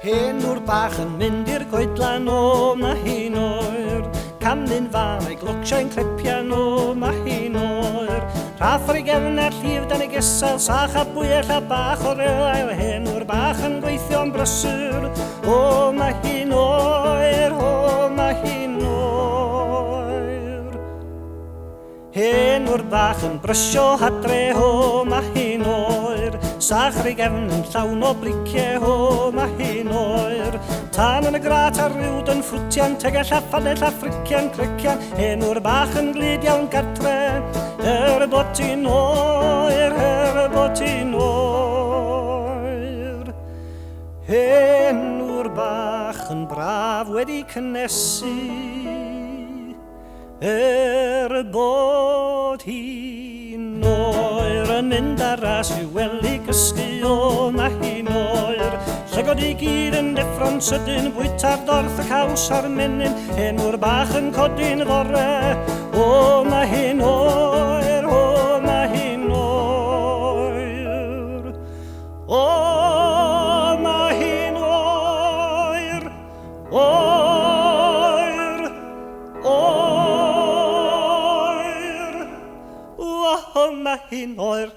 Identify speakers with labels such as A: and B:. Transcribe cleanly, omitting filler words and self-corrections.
A: Hen o'r bach yn mynd i'r goedlan o ma hi'n oer. Camnyn fan ei glwcsio'n clepian o ma hi'n oer. Rath ar ei gefn a'r llif dan ei gesel, sach a bwyell a bach o'r ail. Hen o'r bach yn gweithio'n brysur o ma hi'n oer, o ma hi'n oer. Hen o'r bach yn brysio hadre o ma hi'n oer. Sach ar ei gefn yn llawn o briciau o ma hi'n oer. Tan yn y grat ar rywd yn ffrwtian, tegell a ffanell a frician crician. Hen o'r bach yn glid iawn gartre, bod ti'n oer, bod ti'n oer. Hen o'r bach yn braf wedi cynnesu, bod hi'n oer. Yn mynd ar ras i'w wely cysgu o ma hi'n oer. Llygod i gyd yn deffro'n sydyn, bwyta'r dorth y caws a'r menyn. Hen o'r bach yn codi'n ddore o ma hi'n oer, o ma hi'n oer. O ma hi'n oer, oer, oer, o ma hi'n oer.